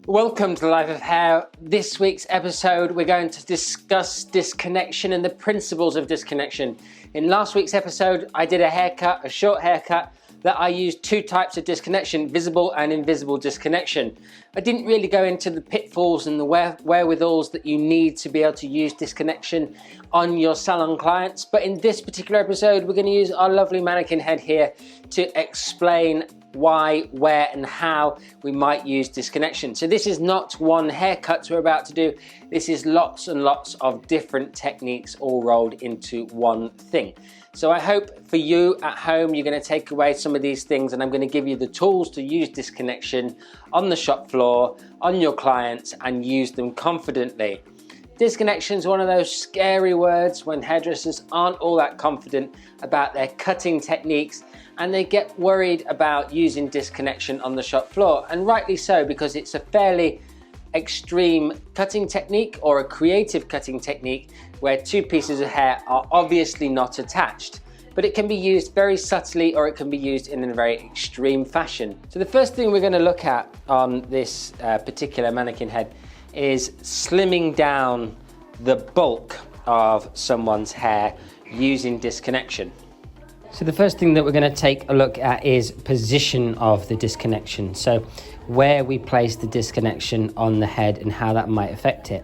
Welcome to the Life of Hair. This week's episode, we're going to discuss disconnection and the principles of disconnection. In last week's episode, I did a haircut, a short haircut, that I used two types of disconnection, visible and invisible disconnection. I didn't really go into the pitfalls and the wherewithals that you need to be able to use disconnection on your salon clients. But in this particular episode, we're going to use our lovely mannequin head here to explain why, where, and how we might use disconnection. So this is not one haircut we're about to do. This is lots and lots of different techniques all rolled into one thing. So I hope for you at home, you're going to take away some of these things, and I'm going to give you the tools to use disconnection on the shop floor, on your clients, and use them confidently. Disconnection is one of those scary words when hairdressers aren't all that confident about their cutting techniques, and they get worried about using disconnection on the shop floor, and rightly so, because it's a fairly extreme cutting technique or a creative cutting technique where two pieces of hair are obviously not attached, but it can be used very subtly or it can be used in a very extreme fashion. So the first thing we're going to look at on this particular mannequin head is slimming down the bulk of someone's hair using disconnection. So the first thing that we're going to take a look at is position of the disconnection. So where we place the disconnection on the head and how that might affect it.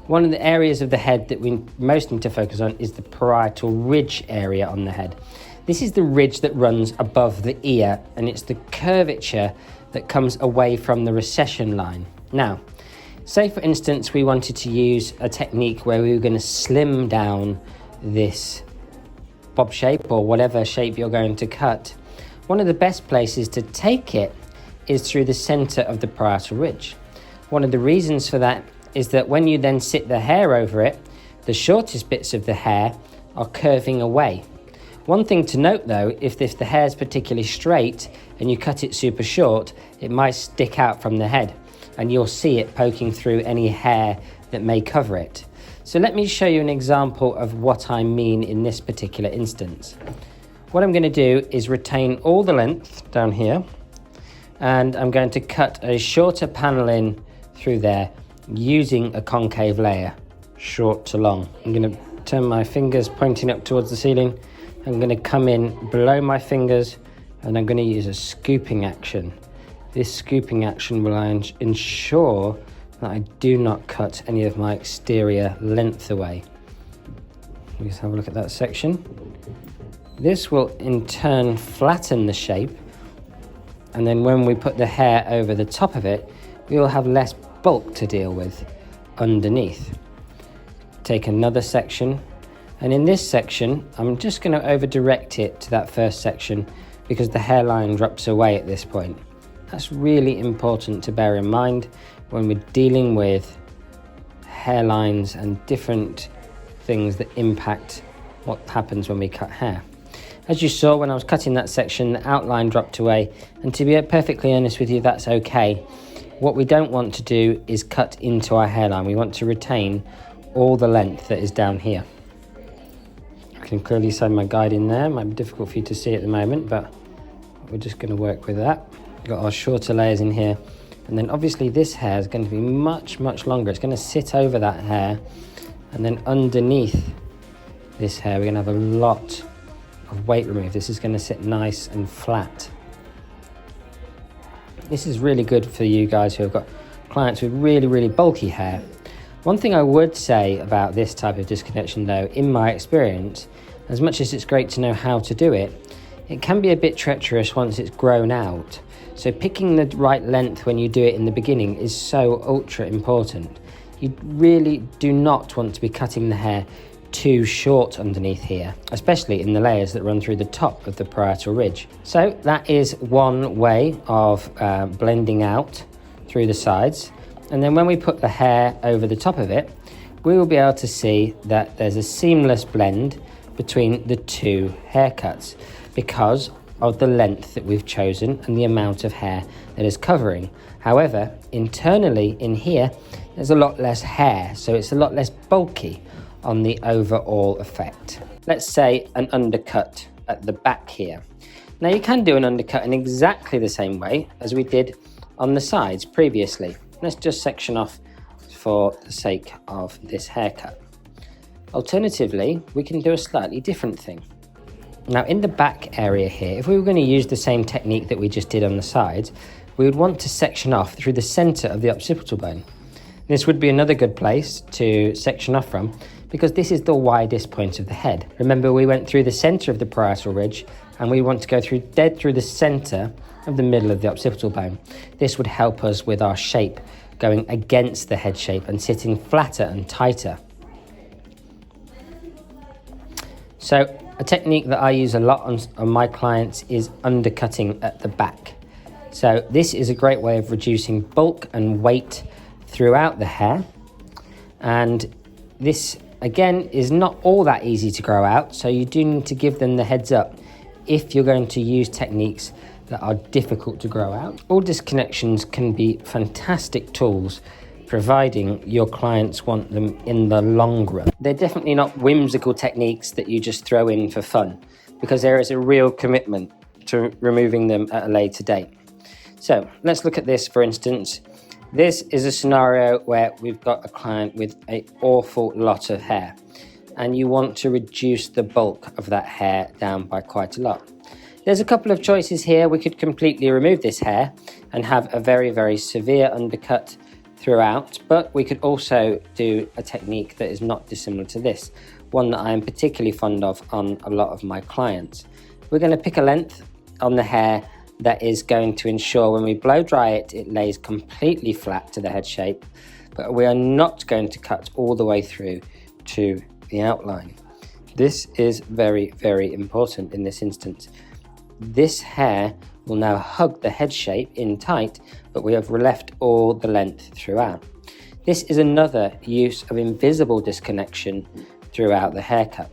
One of the areas of the head that we most need to focus on is the parietal ridge area on the head. This is the ridge that runs above the ear, and it's the curvature that comes away from the recession line. Now, say for instance we wanted to use a technique where we were going to slim down this bob shape or whatever shape you're going to cut. One of the best places to take it is through the center of the parietal ridge. One of the reasons for that is that when you then sit the hair over it, the shortest bits of the hair are curving away. One thing to note though, if the hair is particularly straight and you cut it super short, it might stick out from the head and you'll see it poking through any hair that may cover it. So let me show you an example of what I mean in this particular instance. What I'm going to do is retain all the length down here, and I'm going to cut a shorter panel in through there using a concave layer, short to long. I'm going to turn my fingers pointing up towards the ceiling. I'm going to come in below my fingers and I'm going to use a scooping action. This scooping action will ensure that I do not cut any of my exterior length away. Let's have a look at that section. This will in turn flatten the shape, and then when we put the hair over the top of it, we will have less bulk to deal with underneath. Take another section, and in this section I'm just going to over direct it to that first section because the hairline drops away at this point. That's really important to bear in mind when we're dealing with hairlines and different things that impact what happens when we cut hair. As you saw when I was cutting that section, the outline dropped away, and to be perfectly honest with you, that's okay. What we don't want to do is cut into our hairline. We want to retain all the length that is down here. I can clearly see my guide in there. It might be difficult for you to see at the moment, but we're just going to work with that. We've got our shorter layers in here. And then obviously this hair is going to be much, much longer. It's going to sit over that hair. And then underneath this hair, we're going to have a lot of weight removed. This is going to sit nice and flat. This is really good for you guys who have got clients with really, really bulky hair. One thing I would say about this type of disconnection though, in my experience, as much as it's great to know how to do it, it can be a bit treacherous once it's grown out. So picking the right length when you do it in the beginning is so ultra important. You really do not want to be cutting the hair too short underneath here, especially in the layers that run through the top of the parietal ridge. So that is one way of blending out through the sides. And then when we put the hair over the top of it, we will be able to see that there's a seamless blend between the two haircuts because of the length that we've chosen and the amount of hair that is covering. However, internally in here, there's a lot less hair, so it's a lot less bulky on the overall effect. Let's say an undercut at the back here. Now you can do an undercut in exactly the same way as we did on the sides previously. let's just section off for the sake of this haircut. Alternatively, we can do a slightly different thing. Now in the back area here, if we were going to use the same technique that we just did on the sides, we would want to section off through the center of the occipital bone. This would be another good place to section off from because this is the widest point of the head. Remember, we went through the center of the parietal ridge and we want to go dead through the center of the middle of the occipital bone. This would help us with our shape going against the head shape and sitting flatter and tighter. So a technique that I use a lot on my clients is undercutting at the back. So this is a great way of reducing bulk and weight throughout the hair. And this, again, is not all that easy to grow out. So you do need to give them the heads up if you're going to use techniques that are difficult to grow out. All disconnections can be fantastic tools providing your clients want them in the long run. They're definitely not whimsical techniques that you just throw in for fun, because there is a real commitment to removing them at a later date. So let's look at this, for instance. This is a scenario where we've got a client with an awful lot of hair, and you want to reduce the bulk of that hair down by quite a lot. There's a couple of choices here. We could completely remove this hair and have a very, very severe undercut throughout, but we could also do a technique that is not dissimilar to this, one that I am particularly fond of on a lot of my clients. We're going to pick a length on the hair that is going to ensure when we blow dry it, it lays completely flat to the head shape, but we are not going to cut all the way through to the outline. This is very, very important in this instance. This hair will now hug the head shape in tight, but we have left all the length throughout. This is another use of invisible disconnection throughout the haircut.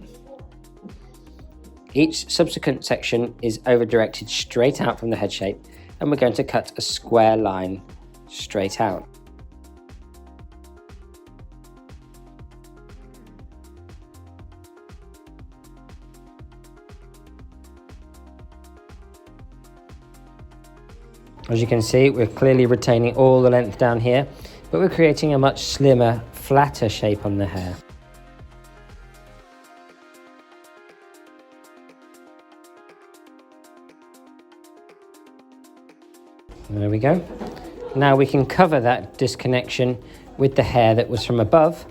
Each subsequent section is over-directed straight out from the head shape, and we're going to cut a square line straight out. As you can see, we're clearly retaining all the length down here, but we're creating a much slimmer, flatter shape on the hair. There we go. Now we can cover that disconnection with the hair that was from above,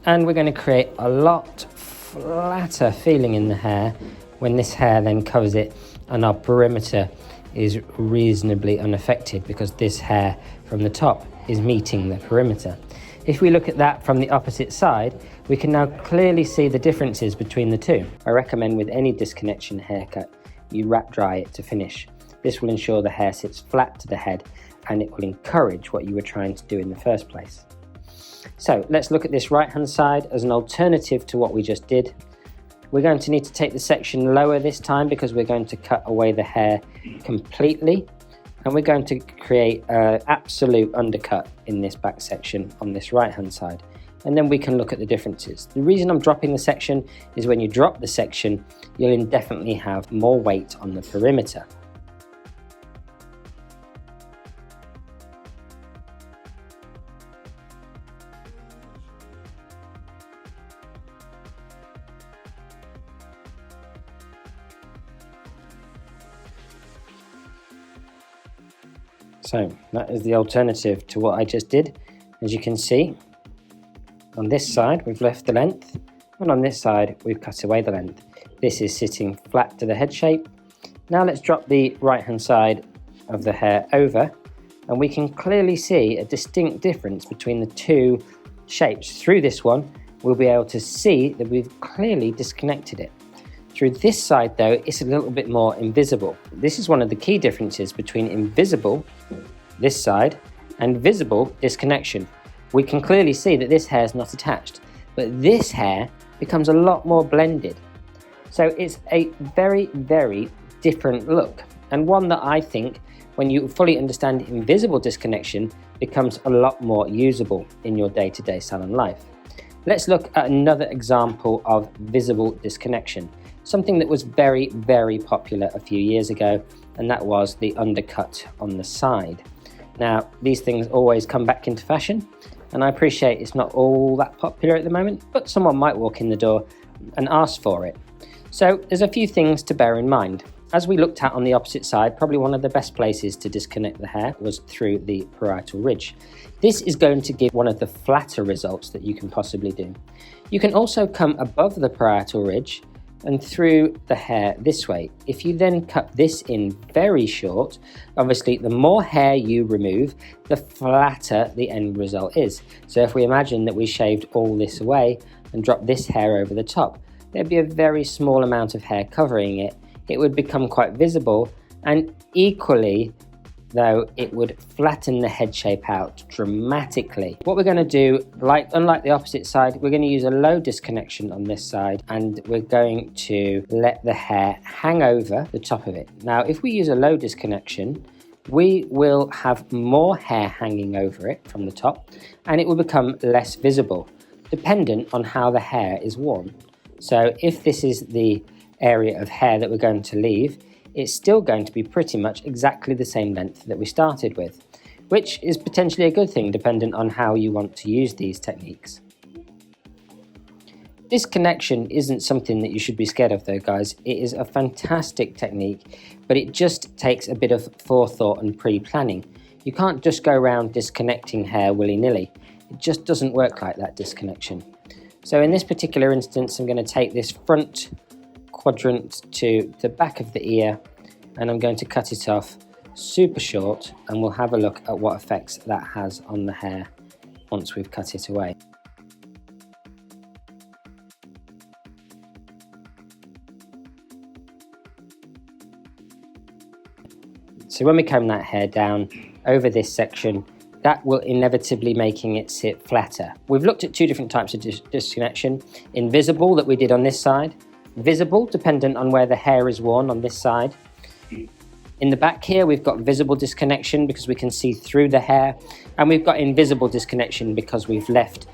and we're going to create a lot flatter feeling in the hair when this hair then covers it and our perimeter is reasonably unaffected because this hair from the top is meeting the perimeter. If we look at that from the opposite side, we can now clearly see the differences between the two. I recommend with any disconnection haircut, you wrap dry it to finish. This will ensure the hair sits flat to the head and it will encourage what you were trying to do in the first place. So let's look at this right hand side as an alternative to what we just did. We're going to need to take the section lower this time because we're going to cut away the hair completely, and we're going to create an absolute undercut in this back section on this right hand side, and then we can look at the differences. The reason I'm dropping the section is when you drop the section, you'll indefinitely have more weight on the perimeter. So that is the alternative to what I just did. As you can see, on this side we've left the length, and on this side we've cut away the length. This is sitting flat to the head shape. Now let's drop the right hand side of the hair over, and we can clearly see a distinct difference between the two shapes. Through this one, we'll be able to see that we've clearly disconnected it. Through this side though, it's a little bit more invisible. This is one of the key differences between invisible, this side, and visible disconnection. We can clearly see that this hair is not attached, but this hair becomes a lot more blended. So it's a very, very different look, and one that I think, when you fully understand invisible disconnection, becomes a lot more usable in your day-to-day salon life. Let's look at another example of visible disconnection. Something that was very, very popular a few years ago, and that was the undercut on the side. Now, these things always come back into fashion, and I appreciate it's not all that popular at the moment, but someone might walk in the door and ask for it. So there's a few things to bear in mind. As we looked at on the opposite side, probably one of the best places to disconnect the hair was through the parietal ridge. This is going to give one of the flatter results that you can possibly do. You can also come above the parietal ridge and through the hair this way. If you then cut this in very short, obviously the more hair you remove, the flatter the end result is. So if we imagine that we shaved all this away and dropped this hair over the top, there'd be a very small amount of hair covering it. It would become quite visible, and equally though, it would flatten the head shape out dramatically. What we're going to do, unlike the opposite side, we're going to use a low disconnection on this side, and we're going to let the hair hang over the top of it. Now, if we use a low disconnection, we will have more hair hanging over it from the top, and it will become less visible, dependent on how the hair is worn. So if this is the area of hair that we're going to leave, it's still going to be pretty much exactly the same length that we started with, which is potentially a good thing dependent on how you want to use these techniques. Disconnection isn't something that you should be scared of though, guys. It is a fantastic technique, but it just takes a bit of forethought and pre-planning. You can't just go around disconnecting hair willy-nilly. It just doesn't work like that, disconnection. So in this particular instance, I'm going to take this front quadrant to the back of the ear, and I'm going to cut it off super short, and we'll have a look at what effects that has on the hair once we've cut it away. So when we comb that hair down over this section, that will inevitably making it sit flatter. We've looked at two different types of disconnection. Invisible, that we did on this side. Visible, dependent on where the hair is worn on this side. In the back here, we've got visible disconnection because we can see through the hair, and we've got invisible disconnection because we've left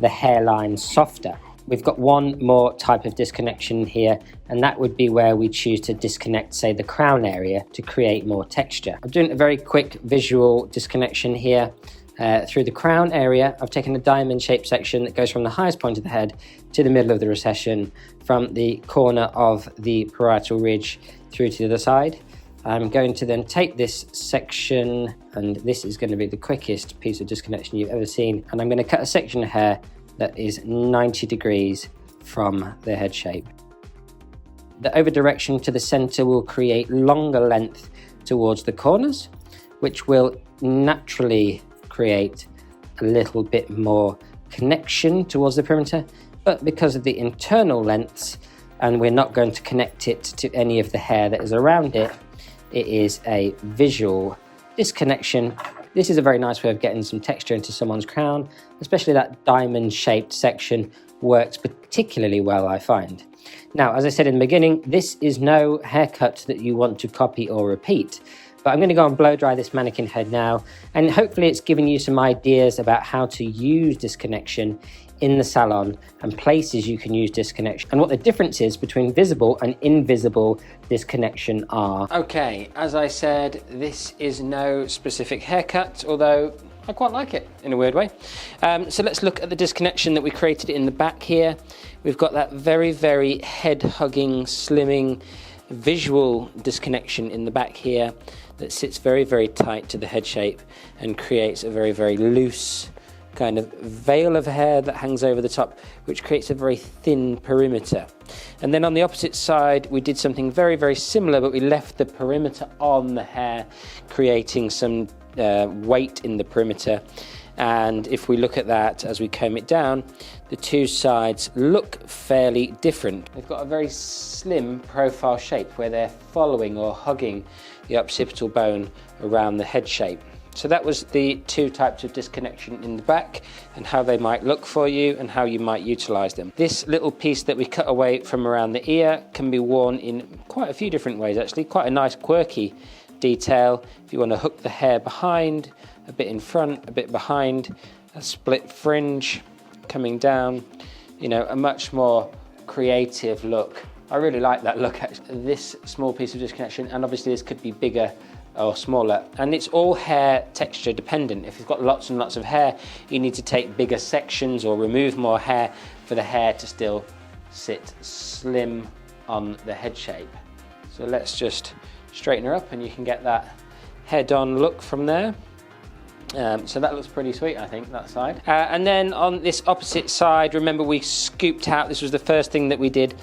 the hairline softer. We've got one more type of disconnection here, and that would be where we choose to disconnect, say, the crown area to create more texture. I'm doing a very quick visual disconnection here. Through the crown area, I've taken a diamond-shaped section that goes from the highest point of the head to the middle of the recession, from the corner of the parietal ridge through to the other side. I'm going to then take this section, and this is going to be the quickest piece of disconnection you've ever seen, and I'm going to cut a section of hair that is 90 degrees from the head shape. The over direction to the center will create longer length towards the corners, which will naturally create a little bit more connection towards the perimeter, but because of the internal lengths, and we're not going to connect it to any of the hair that is around it, it is a visual disconnection. This is a very nice way of getting some texture into someone's crown, especially that diamond-shaped section works particularly well, I find. Now, as I said in the beginning, this is no haircut that you want to copy or repeat. But I'm going to go and blow dry this mannequin head now, and hopefully it's given you some ideas about how to use disconnection in the salon and places you can use disconnection, and what the difference is between visible and invisible disconnection are. Okay, as I said, this is no specific haircut, although I quite like it in a weird way. So let's look at the disconnection that we created in the back here. We've got that very, very head-hugging, slimming, visual disconnection in the back here that sits very, very tight to the head shape and creates a very, very loose kind of veil of hair that hangs over the top, which creates a very thin perimeter. And then on the opposite side, we did something very, very similar, but we left the perimeter on the hair, creating some weight in the perimeter. And if we look at that as we comb it down, the two sides look fairly different. They've got a very slim profile shape where they're following or hugging the occipital bone around the head shape. So that was the two types of disconnection in the back, and how they might look for you and how you might utilize them. This little piece that we cut away from around the ear can be worn in quite a few different ways, actually. Quite a nice quirky detail. If you want to hook the hair behind, a bit in front, a bit behind, a split fringe coming down, you know, a much more creative look. I really like that look, actually. This small piece of disconnection, and obviously this could be bigger or smaller, and it's all hair texture dependent. If you've got lots and lots of hair, you need to take bigger sections or remove more hair for the hair to still sit slim on the head shape. So let's just straighten her up and you can get that head-on look from there. So that looks pretty sweet, I think, that side. And then on this opposite side, remember we scooped out, this was the first thing that we did,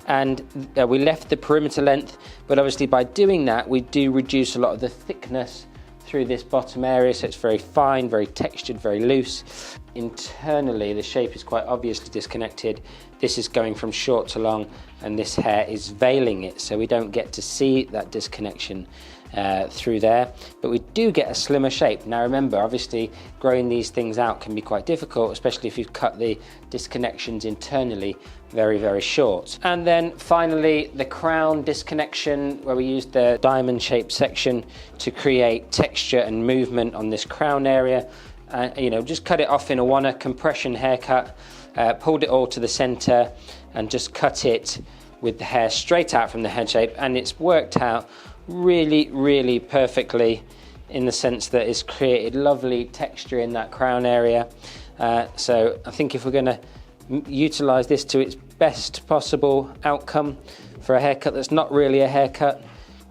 and we left the perimeter length, but obviously by doing that, we do reduce a lot of the thickness through this bottom area, so it's very fine, very textured, very loose. Internally, the shape is quite obviously disconnected. This is going from short to long, and this hair is veiling it, so we don't get to see that disconnection through there, but we do get a slimmer shape. Now remember, obviously growing these things out can be quite difficult, especially if you've cut the disconnections internally very, very short. And then finally the crown disconnection, where we used the diamond shaped section to create texture and movement on this crown area. You know, just cut it off in a Wanna compression haircut, pulled it all to the center and just cut it with the hair straight out from the head shape, and it's worked out really, really perfectly in the sense that it's created lovely texture in that crown area. So I think if we're going to utilize this to its best possible outcome for a haircut that's not really a haircut,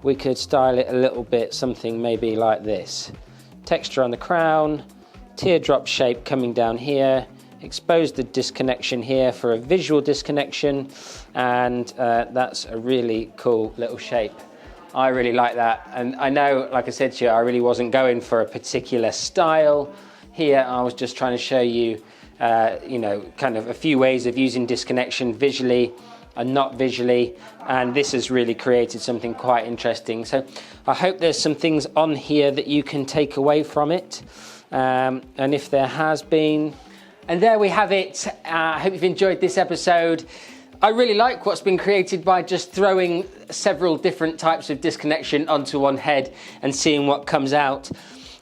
we could style it a little bit, something maybe like this. Texture on the crown, teardrop shape coming down here, expose the disconnection here for a visual disconnection, and that's a really cool little shape. I really like that, and I know, like I said to you, I really wasn't going for a particular style here. I was just trying to show you, you know, kind of a few ways of using disconnection visually and not visually, and this has really created something quite interesting. So I hope there's some things on here that you can take away from it, and if there has been. And there we have it. I hope you've enjoyed this episode. I really like what's been created by just throwing several different types of disconnection onto one head and seeing what comes out.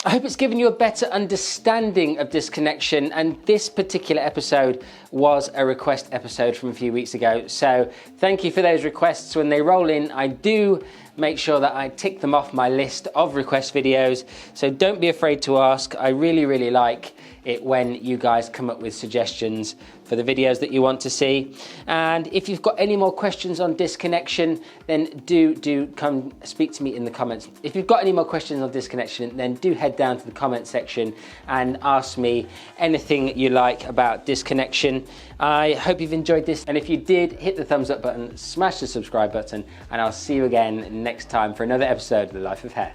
I hope it's given you a better understanding of disconnection, and this particular episode was a request episode from a few weeks ago. So thank you for those requests. When they roll in, I do make sure that I tick them off my list of request videos. So don't be afraid to ask. I really, really like it when you guys come up with suggestions for the videos that you want to see. And if you've got any more questions on disconnection, then do come speak to me in the comments. If you've got any more questions on disconnection, then do head down to the comment section and ask me anything you like about disconnection. I hope you've enjoyed this, and if you did, hit the thumbs up button, smash the subscribe button, and I'll see you again next time for another episode of The Life of Hair.